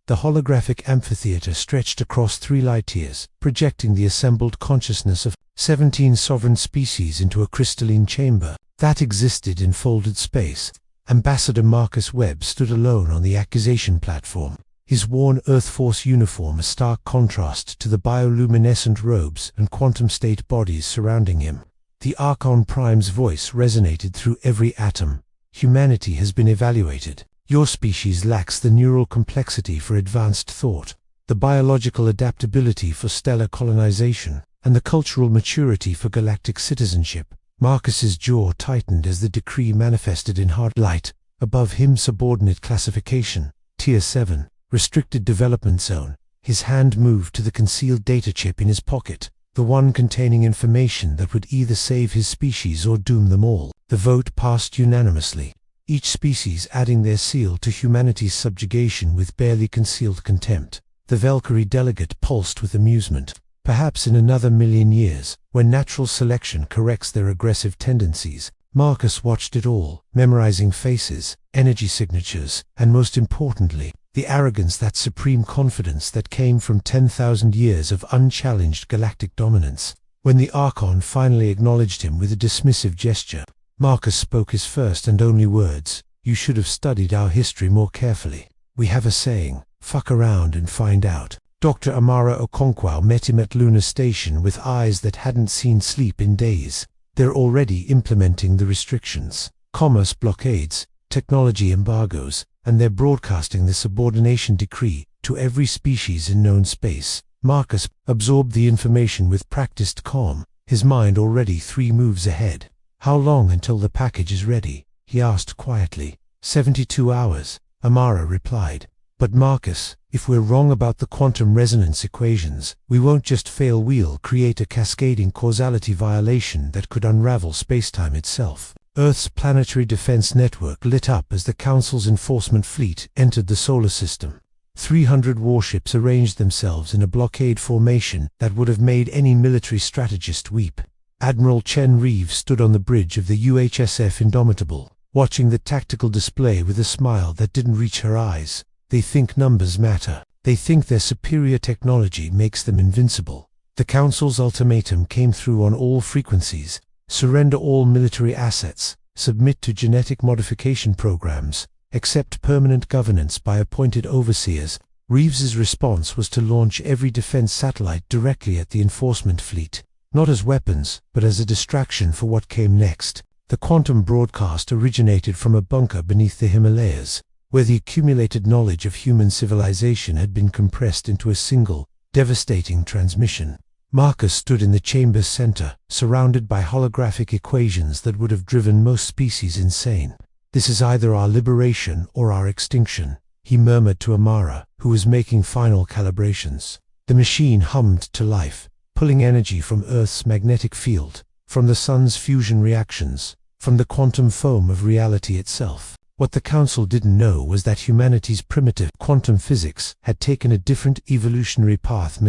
The holographic amphitheater stretched across 3 light years, projecting the assembled consciousness of 17 sovereign species into a crystalline chamber that existed in folded space. Ambassador Marcus Webb stood alone on the accusation platform, his worn Earth Force uniform a stark contrast to the bioluminescent robes and quantum state bodies surrounding him. The Archon Prime's voice resonated through every atom. Humanity has been evaluated. Your species lacks the neural complexity for advanced thought, the biological adaptability for stellar colonization, and the cultural maturity for galactic citizenship. Marcus's jaw tightened as the decree manifested in hard light. Above him, subordinate classification, Tier 7, restricted development zone. His hand moved to the concealed data chip in his pocket, the one containing information that would either save his species or doom them all. The vote passed unanimously, each species adding their seal to humanity's subjugation with barely concealed contempt. The Valkyrie delegate pulsed with amusement. Perhaps in another million years, when natural selection corrects their aggressive tendencies. Marcus watched it all, memorizing faces, energy signatures, and most importantly, the arrogance, that supreme confidence that came from 10,000 years of unchallenged galactic dominance. When the Archon finally acknowledged him with a dismissive gesture, Marcus spoke his first and only words. "You should have studied our history more carefully. We have a saying, fuck around and find out." Dr. Amara Okonkwo met him at Lunar Station with eyes that hadn't seen sleep in days. They're already implementing the restrictions, commerce blockades, technology embargoes, and they're broadcasting the subordination decree to every species in known space. Marcus absorbed the information with practiced calm, his mind already 3 moves ahead. "How long until the package is ready?" he asked quietly. 72 hours, Amara replied. "But Marcus, if we're wrong about the quantum resonance equations, we won't just fail, we'll create a cascading causality violation that could unravel spacetime itself." Earth's planetary defense network lit up as the Council's enforcement fleet entered the solar system. 300 warships arranged themselves in a blockade formation that would have made any military strategist weep. Admiral Chen Reeves stood on the bridge of the UHSF Indomitable, watching the tactical display with a smile that didn't reach her eyes. They think numbers matter. They think their superior technology makes them invincible. The Council's ultimatum came through on all frequencies. Surrender all military assets, submit to genetic modification programs, accept permanent governance by appointed overseers. Reeves's response was to launch every defense satellite directly at the enforcement fleet, not as weapons, but as a distraction for what came next. The quantum broadcast originated from a bunker beneath the Himalayas, where the accumulated knowledge of human civilization had been compressed into a single, devastating transmission. Marcus stood in the chamber's center, surrounded by holographic equations that would have driven most species insane. "This is either our liberation or our extinction," he murmured to Amara, who was making final calibrations. The machine hummed to life, pulling energy from Earth's magnetic field, from the sun's fusion reactions, from the quantum foam of reality itself. What the Council didn't know was that humanity's primitive quantum physics had taken a different evolutionary path,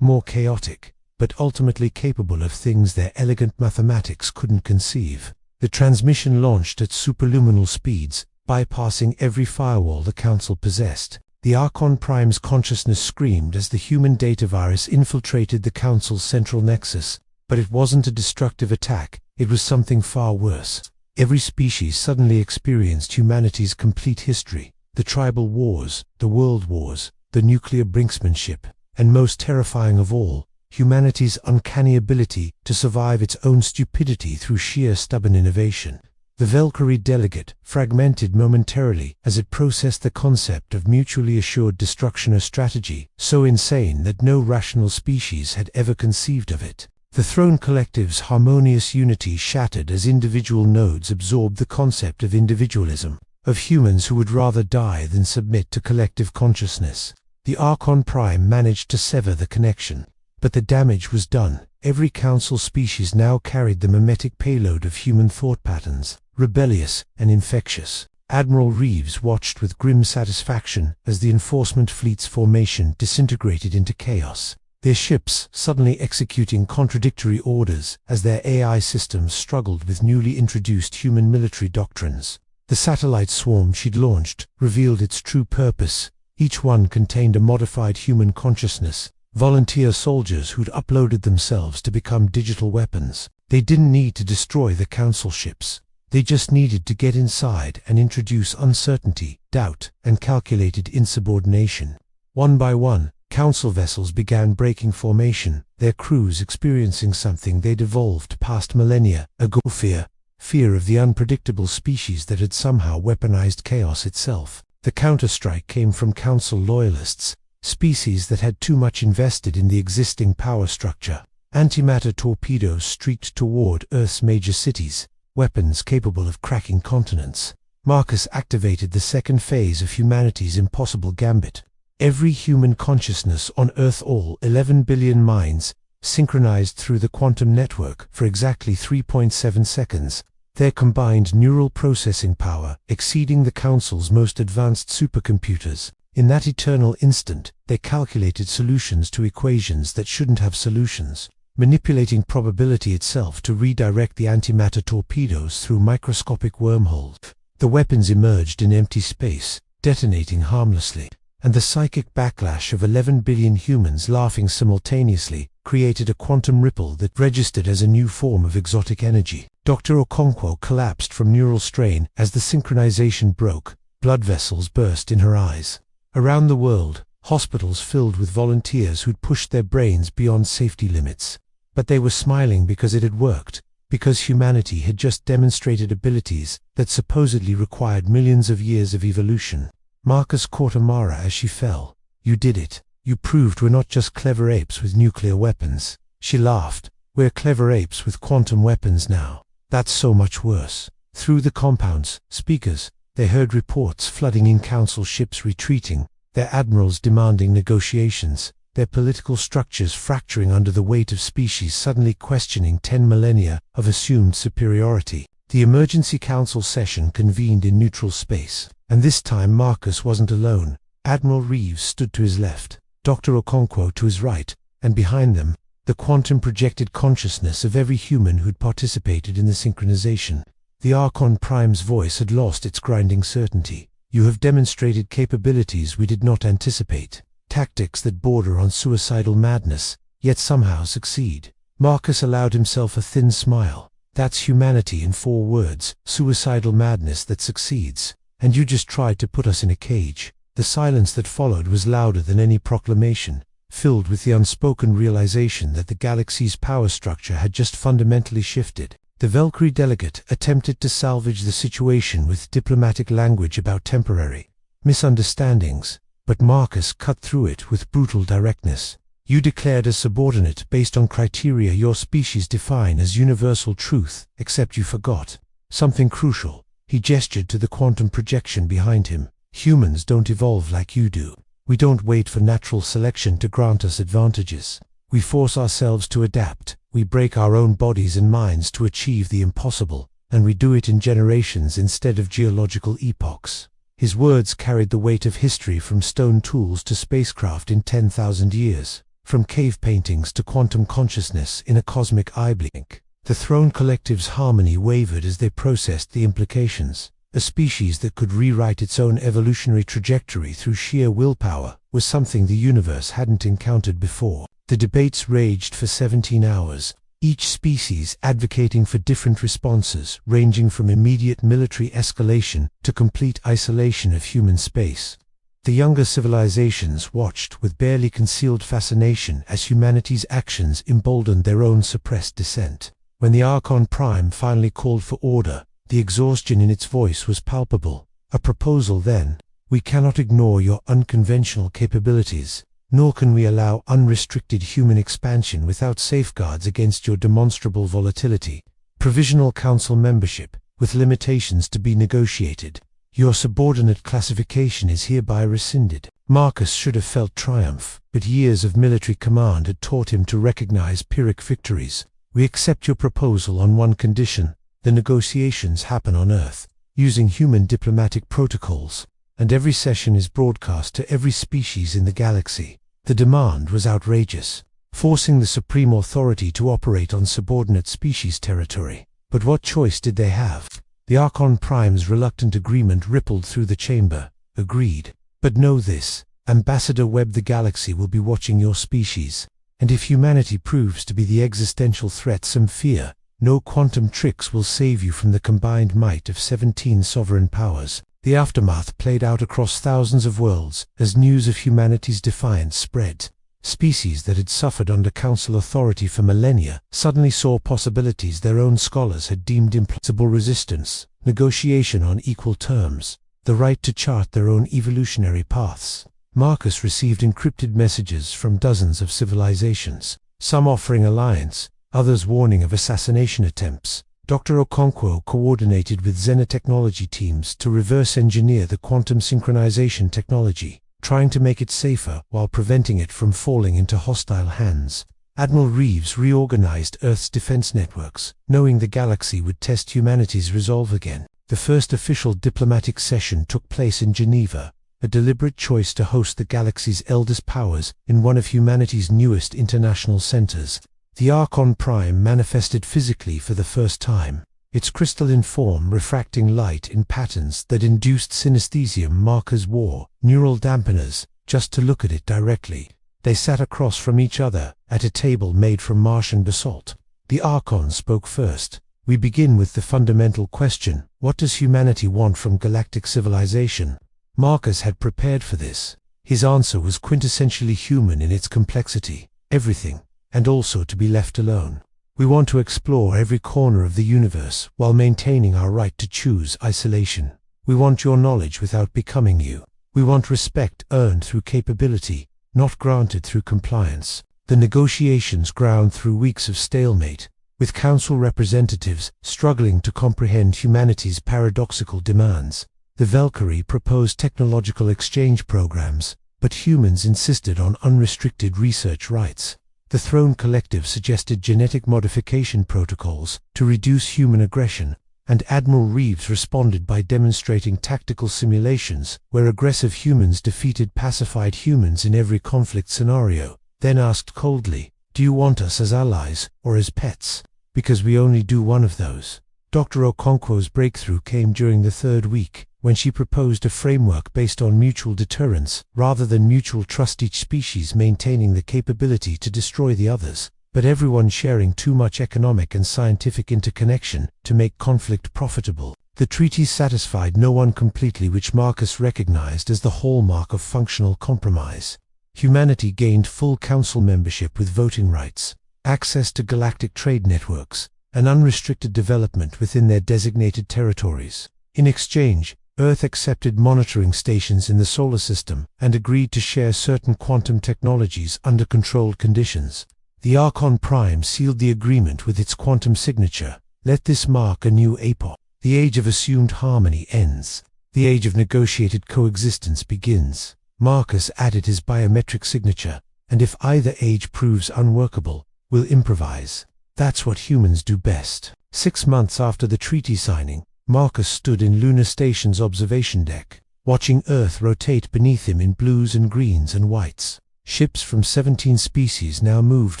more chaotic, but ultimately capable of things their elegant mathematics couldn't conceive. The transmission launched at superluminal speeds, bypassing every firewall the Council possessed. The Archon Prime's consciousness screamed as the human data virus infiltrated the Council's central nexus. But it wasn't a destructive attack, it was something far worse. Every species suddenly experienced humanity's complete history, the tribal wars, the world wars, the nuclear brinksmanship, and most terrifying of all, humanity's uncanny ability to survive its own stupidity through sheer stubborn innovation. The Valkyrie delegate fragmented momentarily as it processed the concept of mutually assured destruction, a strategy so insane that no rational species had ever conceived of it. The Throne Collective's harmonious unity shattered as individual nodes absorbed the concept of individualism, of humans who would rather die than submit to collective consciousness. The Archon Prime managed to sever the connection, but the damage was done. Every Council species now carried the memetic payload of human thought patterns, rebellious and infectious. Admiral Reeves watched with grim satisfaction as the enforcement fleet's formation disintegrated into chaos, their ships suddenly executing contradictory orders as their AI systems struggled with newly introduced human military doctrines. The satellite swarm she'd launched revealed its true purpose. Each one contained a modified human consciousness, volunteer soldiers who'd uploaded themselves to become digital weapons. They didn't need to destroy the council ships. They just needed to get inside and introduce uncertainty, doubt, and calculated insubordination. One by one, council vessels began breaking formation, their crews experiencing something they'd evolved past millennia ago: fear of the unpredictable species that had somehow weaponized chaos itself. The counterstrike came from council loyalists, species that had too much invested in the existing power structure. Antimatter torpedoes streaked toward Earth's major cities, weapons capable of cracking continents. Marcus activated the second phase of humanity's impossible gambit. Every human consciousness on Earth, all 11 billion minds, synchronized through the quantum network for exactly 3.7 seconds, their combined neural processing power exceeding the Council's most advanced supercomputers. In that eternal instant, they calculated solutions to equations that shouldn't have solutions, manipulating probability itself to redirect the antimatter torpedoes through microscopic wormholes. The weapons emerged in empty space, detonating harmlessly, and the psychic backlash of 11 billion humans laughing simultaneously created a quantum ripple that registered as a new form of exotic energy. Dr. Okonkwo collapsed from neural strain as the synchronization broke. Blood vessels burst in her eyes. Around the world, hospitals filled with volunteers who'd pushed their brains beyond safety limits. But they were smiling because it had worked, because humanity had just demonstrated abilities that supposedly required millions of years of evolution. Marcus caught Amara as she fell. "You did it. You proved we're not just clever apes with nuclear weapons." She laughed. "We're clever apes with quantum weapons now. That's so much worse." Through the compound's speakers, they heard reports flooding in council ships retreating, their admirals demanding negotiations, their political structures fracturing under the weight of species suddenly questioning 10 millennia of assumed superiority. The emergency council session convened in neutral space, and this time Marcus wasn't alone. Admiral Reeves stood to his left, Dr. Okonkwo to his right, and behind them, the quantum-projected consciousness of every human who'd participated in the synchronization. The Archon Prime's voice had lost its grinding certainty. "You have demonstrated capabilities we did not anticipate, tactics that border on suicidal madness, yet somehow succeed." Marcus allowed himself a thin smile. "That's humanity in 4 words, suicidal madness that succeeds. And you just tried to put us in a cage." The silence that followed was louder than any proclamation, filled with the unspoken realization that the galaxy's power structure had just fundamentally shifted. The Valkyrie delegate attempted to salvage the situation with diplomatic language about temporary misunderstandings, but Marcus cut through it with brutal directness. "You declared as subordinate based on criteria your species define as universal truth, except you forgot something crucial." He gestured to the quantum projection behind him. "Humans don't evolve like you do. We don't wait for natural selection to grant us advantages. We force ourselves to adapt. We break our own bodies and minds to achieve the impossible, and we do it in generations instead of geological epochs." His words carried the weight of history from stone tools to spacecraft in 10,000 years, from cave paintings to quantum consciousness in a cosmic eye blink. The Throne Collective's harmony wavered as they processed the implications. A species that could rewrite its own evolutionary trajectory through sheer willpower was something the universe hadn't encountered before. The debates raged for 17 hours, each species advocating for different responses, ranging from immediate military escalation to complete isolation of human space. The younger civilizations watched with barely concealed fascination as humanity's actions emboldened their own suppressed dissent. When the Archon Prime finally called for order, the exhaustion in its voice was palpable. "A proposal then. We cannot ignore your unconventional capabilities, nor can we allow unrestricted human expansion without safeguards against your demonstrable volatility. Provisional Council membership, with limitations to be negotiated. Your subordinate classification is hereby rescinded." Marcus should have felt triumph, but years of military command had taught him to recognize Pyrrhic victories. "We accept your proposal on one condition. The negotiations happen on Earth, using human diplomatic protocols, and every session is broadcast to every species in the galaxy." The demand was outrageous, forcing the supreme authority to operate on subordinate species territory. But what choice did they have? The Archon Prime's reluctant agreement rippled through the chamber. "Agreed. But know this, Ambassador Webb, the galaxy will be watching your species. And if humanity proves to be the existential threat some fear, no quantum tricks will save you from the combined might of 17 sovereign powers. The aftermath played out across thousands of worlds as news of humanity's defiance spread. Species that had suffered under council authority for millennia suddenly saw possibilities their own scholars had deemed impossible: resistance, negotiation on equal terms, the right to chart their own evolutionary paths. Marcus received encrypted messages from dozens of civilizations, some offering alliance, others warning of assassination attempts. Dr. Okonkwo coordinated with xenotechnology teams to reverse engineer the quantum synchronization technology, trying to make it safer while preventing it from falling into hostile hands. Admiral Reeves reorganized Earth's defense networks, knowing the galaxy would test humanity's resolve again. The first official diplomatic session took place in Geneva, a deliberate choice to host the galaxy's eldest powers in one of humanity's newest international centers. The Archon Prime manifested physically for the first time, its crystalline form refracting light in patterns that induced synesthesium markers wore neural dampeners just to look at it directly. They sat across from each other at a table made from Martian basalt. The Archon spoke first. We begin with the fundamental question: what does humanity want from galactic civilization? Marcus had prepared for this. His answer was quintessentially human in its complexity: everything, and also to be left alone. We want to explore every corner of the universe while maintaining our right to choose isolation. We want your knowledge without becoming you. We want respect earned through capability, not granted through compliance. The negotiations ground through weeks of stalemate, with council representatives struggling to comprehend humanity's paradoxical demands. The Valkyrie proposed technological exchange programs, but humans insisted on unrestricted research rights. The Throne Collective suggested genetic modification protocols to reduce human aggression, and Admiral Reeves responded by demonstrating tactical simulations where aggressive humans defeated pacified humans in every conflict scenario, then asked coldly, "Do you want us as allies or as pets? Because we only do one of those." Dr. Okonkwo's breakthrough came during the third week, when she proposed a framework based on mutual deterrence rather than mutual trust, each species maintaining the capability to destroy the others, but everyone sharing too much economic and scientific interconnection to make conflict profitable. The treaty satisfied no one completely, which Marcus recognized as the hallmark of functional compromise. Humanity gained full council membership with voting rights, access to galactic trade networks, and unrestricted development within their designated territories. In exchange, Earth accepted monitoring stations in the solar system and agreed to share certain quantum technologies under controlled conditions. The Archon Prime sealed the agreement with its quantum signature. Let this mark a new epoch. The age of assumed harmony ends. The age of negotiated coexistence begins. Marcus added his biometric signature, and if either age proves unworkable, we'll improvise. That's what humans do best. 6 months after the treaty signing, Marcus stood in Lunar Station's observation deck, watching Earth rotate beneath him in blues and greens and whites. Ships from 17 species now moved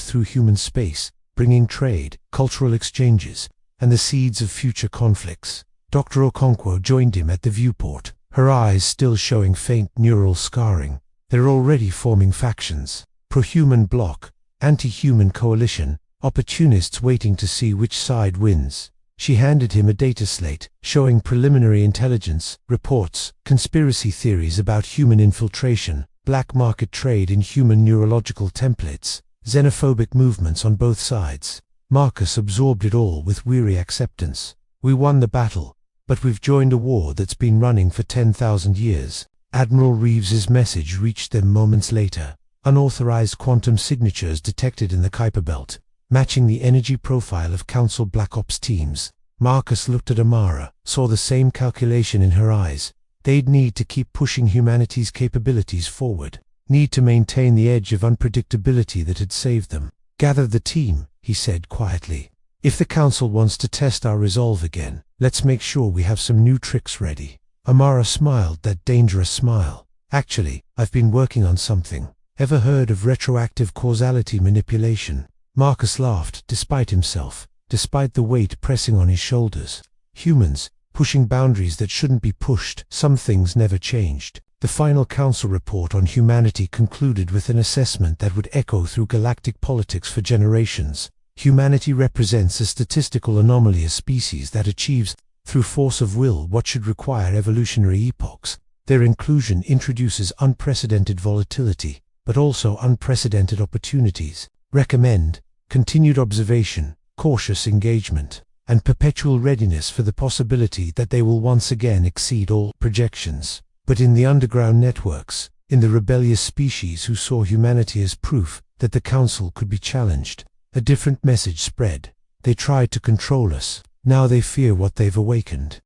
through human space, bringing trade, cultural exchanges, and the seeds of future conflicts. Dr. Okonkwo joined him at the viewport, her eyes still showing faint neural scarring. They're already forming factions: pro-human bloc, anti-human coalition, opportunists waiting to see which side wins. She handed him a data slate, showing preliminary intelligence reports, conspiracy theories about human infiltration, black market trade in human neurological templates, xenophobic movements on both sides. Marcus absorbed it all with weary acceptance. We won the battle, but we've joined a war that's been running for 10,000 years. Admiral Reeves's message reached them moments later. Unauthorized quantum signatures detected in the Kuiper Belt, matching the energy profile of Council Black Ops teams. Marcus looked at Amara, saw the same calculation in her eyes. They'd need to keep pushing humanity's capabilities forward, need to maintain the edge of unpredictability that had saved them. "Gather the team," he said quietly. "If the Council wants to test our resolve again, let's make sure we have some new tricks ready." Amara smiled that dangerous smile. "Actually, I've been working on something. Ever heard of retroactive causality manipulation?" Marcus laughed, despite himself, despite the weight pressing on his shoulders. Humans, pushing boundaries that shouldn't be pushed. Some things never changed. The final Council report on humanity concluded with an assessment that would echo through galactic politics for generations. Humanity represents a statistical anomaly, a species that achieves, through force of will, what should require evolutionary epochs. Their inclusion introduces unprecedented volatility, but also unprecedented opportunities. Recommend continued observation, cautious engagement, and perpetual readiness for the possibility that they will once again exceed all projections. But in the underground networks, in the rebellious species who saw humanity as proof that the Council could be challenged, a different message spread. They tried to control us. Now they fear what they've awakened.